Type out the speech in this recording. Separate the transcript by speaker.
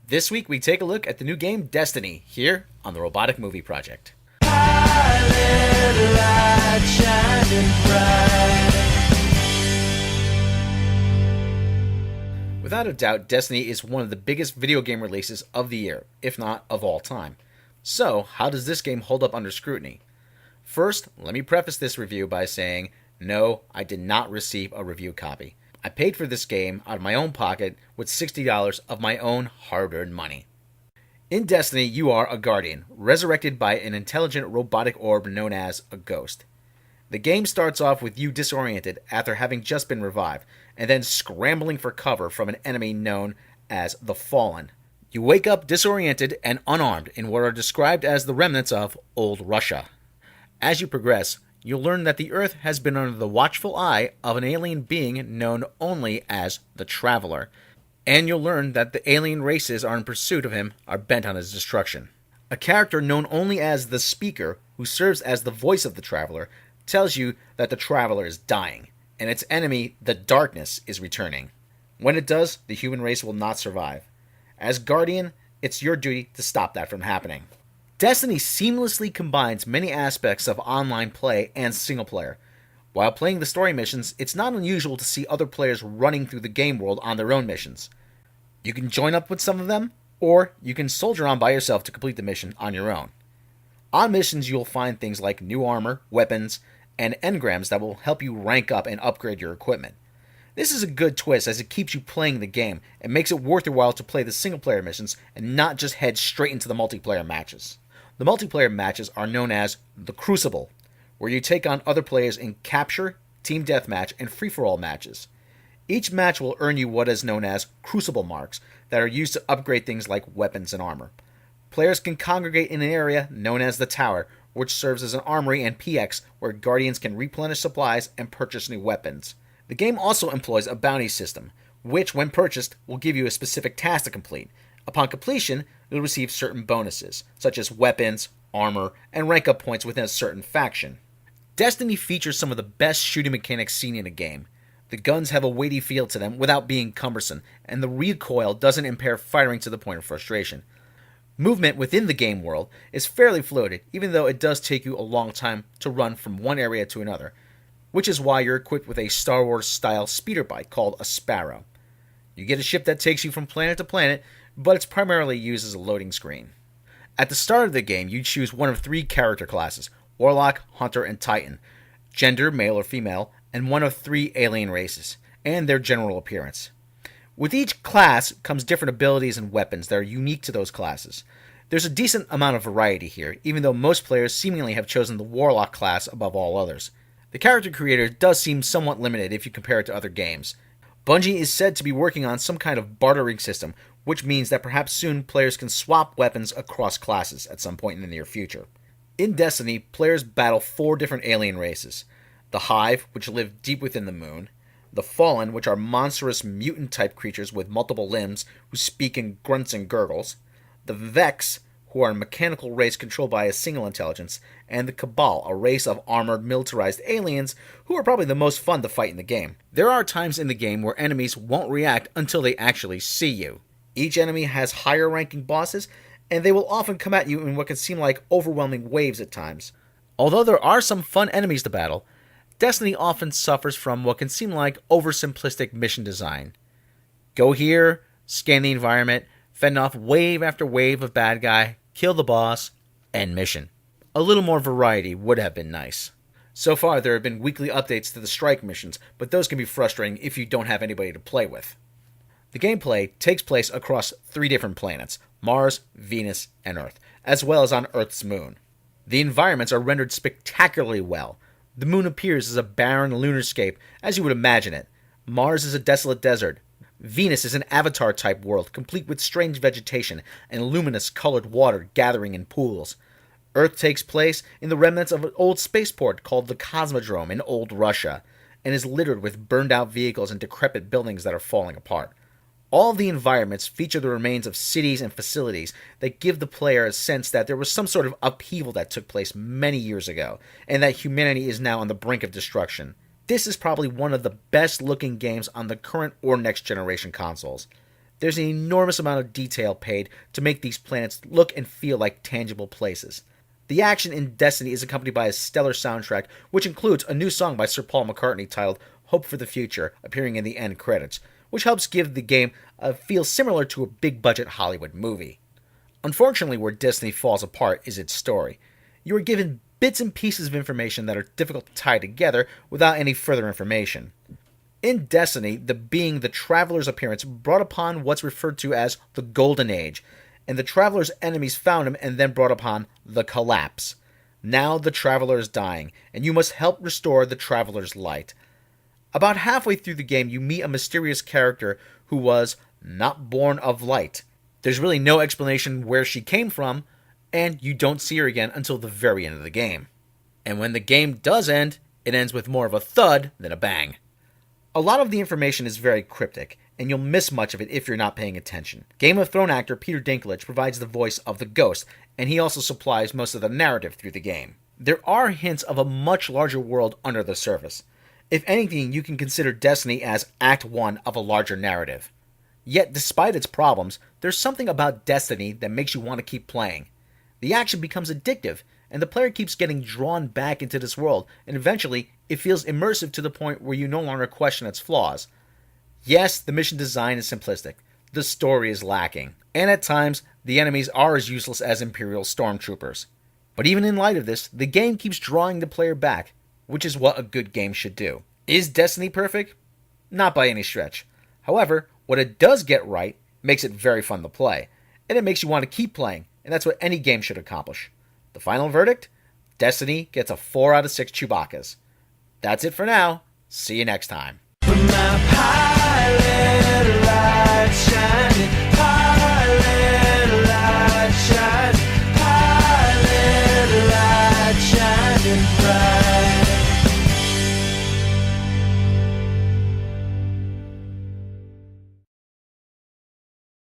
Speaker 1: This week we take a look at the new game Destiny here on the Robotic Movie Project. Without a doubt, Destiny is one of the biggest video game releases of the year, if not of all time. So, how does this game hold up under scrutiny? First, let me preface this review by saying, no, I did not receive a review copy. I paid for this game out of my own pocket with $60 of my own hard-earned money. In Destiny, you are a guardian, resurrected by an intelligent robotic orb known as a ghost. The game starts off with you disoriented after having just been revived, and then scrambling for cover from an enemy known as the Fallen. You wake up disoriented and unarmed in what are described as the remnants of Old Russia. As you progress, you'll learn that the Earth has been under the watchful eye of an alien being known only as the Traveler, and you'll learn that the alien races are in pursuit of him are bent on his destruction. A character known only as the Speaker, who serves as the voice of the Traveler, tells you that the Traveler is dying, and its enemy, the Darkness, is returning. When it does, the human race will not survive. As Guardian, it's your duty to stop that from happening. Destiny seamlessly combines many aspects of online play and single player. While playing the story missions, it's not unusual to see other players running through the game world on their own missions. You can join up with some of them, or you can soldier on by yourself to complete the mission on your own. On missions, you'll find things like new armor, weapons, and engrams that will help you rank up and upgrade your equipment. This is a good twist as it keeps you playing the game and makes it worth your while to play the single player missions and not just head straight into the multiplayer matches. The multiplayer matches are known as the Crucible, where you take on other players in capture, team deathmatch, and free-for-all matches. Each match will earn you what is known as Crucible marks that are used to upgrade things like weapons and armor. Players can congregate in an area known as the Tower, which serves as an armory and PX where Guardians can replenish supplies and purchase new weapons. The game also employs a bounty system, which, when purchased, will give you a specific task to complete. Upon completion, you'll receive certain bonuses, such as weapons, armor, and rank up points within a certain faction. Destiny features some of the best shooting mechanics seen in a game. The guns have a weighty feel to them without being cumbersome, and the recoil doesn't impair firing to the point of frustration. Movement within the game world is fairly fluid, even though it does take you a long time to run from one area to another, which is why you're equipped with a Star Wars-style speeder bike called a Sparrow. You get a ship that takes you from planet to planet, but it's primarily used as a loading screen. At the start of the game, you choose one of three character classes: Warlock, Hunter, and Titan, gender, male or female, and one of three alien races, and their general appearance. With each class comes different abilities and weapons that are unique to those classes. There's a decent amount of variety here, even though most players seemingly have chosen the Warlock class above all others. The character creator does seem somewhat limited if you compare it to other games. Bungie is said to be working on some kind of bartering system, which means that perhaps soon players can swap weapons across classes at some point in the near future. In Destiny, players battle 4 different alien races: the Hive, which live deep within the moon; the Fallen, which are monstrous mutant-type creatures with multiple limbs who speak in grunts and gurgles; the Vex, who are a mechanical race controlled by a single intelligence; and the Cabal, a race of armored, militarized aliens who are probably the most fun to fight in the game. There are times in the game where enemies won't react until they actually see you. Each enemy has higher-ranking bosses, and they will often come at you in what can seem like overwhelming waves at times. Although there are some fun enemies to battle, Destiny often suffers from what can seem like oversimplistic mission design. Go here, scan the environment, fend off wave after wave of bad guy, kill the boss, end mission. A little more variety would have been nice. So far, there have been weekly updates to the strike missions, but those can be frustrating if you don't have anybody to play with. The gameplay takes place across 3 different planets: Mars, Venus, and Earth, as well as on Earth's moon. The environments are rendered spectacularly well. The moon appears as a barren lunarscape, as you would imagine it. Mars is a desolate desert. Venus is an Avatar-type world, complete with strange vegetation and luminous colored water gathering in pools. Earth takes place in the remnants of an old spaceport called the Cosmodrome in Old Russia, and is littered with burned-out vehicles and decrepit buildings that are falling apart. All of the environments feature the remains of cities and facilities that give the player a sense that there was some sort of upheaval that took place many years ago, and that humanity is now on the brink of destruction. This is probably one of the best looking games on the current or next generation consoles. There's an enormous amount of detail paid to make these planets look and feel like tangible places. The action in Destiny is accompanied by a stellar soundtrack, which includes a new song by Sir Paul McCartney titled Hope for the Future, appearing in the end credits, which helps give the game a feel similar to a big-budget Hollywood movie. Unfortunately, where Destiny falls apart is its story. You are given bits and pieces of information that are difficult to tie together without any further information. In Destiny, the Traveler's appearance brought upon what's referred to as the Golden Age, and the Traveler's enemies found him and then brought upon the Collapse. Now the Traveler is dying, and you must help restore the Traveler's light. About halfway through the game, you meet a mysterious character who was not born of light. There's really no explanation where she came from, and you don't see her again until the very end of the game. And when the game does end, it ends with more of a thud than a bang. A lot of the information is very cryptic, and you'll miss much of it if you're not paying attention. Game of Thrones actor Peter Dinklage provides the voice of the Ghost, and he also supplies most of the narrative through the game. There are hints of a much larger world under the surface. If anything, you can consider Destiny as Act 1 of a larger narrative. Yet, despite its problems, there's something about Destiny that makes you want to keep playing. The action becomes addictive, and the player keeps getting drawn back into this world, and eventually, it feels immersive to the point where you no longer question its flaws. Yes, the mission design is simplistic, the story is lacking, and at times, the enemies are as useless as Imperial stormtroopers. But even in light of this, the game keeps drawing the player back, which is what a good game should do. Is Destiny perfect? Not by any stretch. However, what it does get right makes it very fun to play, and it makes you want to keep playing, and that's what any game should accomplish. The final verdict? Destiny gets a 4 out of 6 Chewbaccas. That's it for now. See you next time. Bright.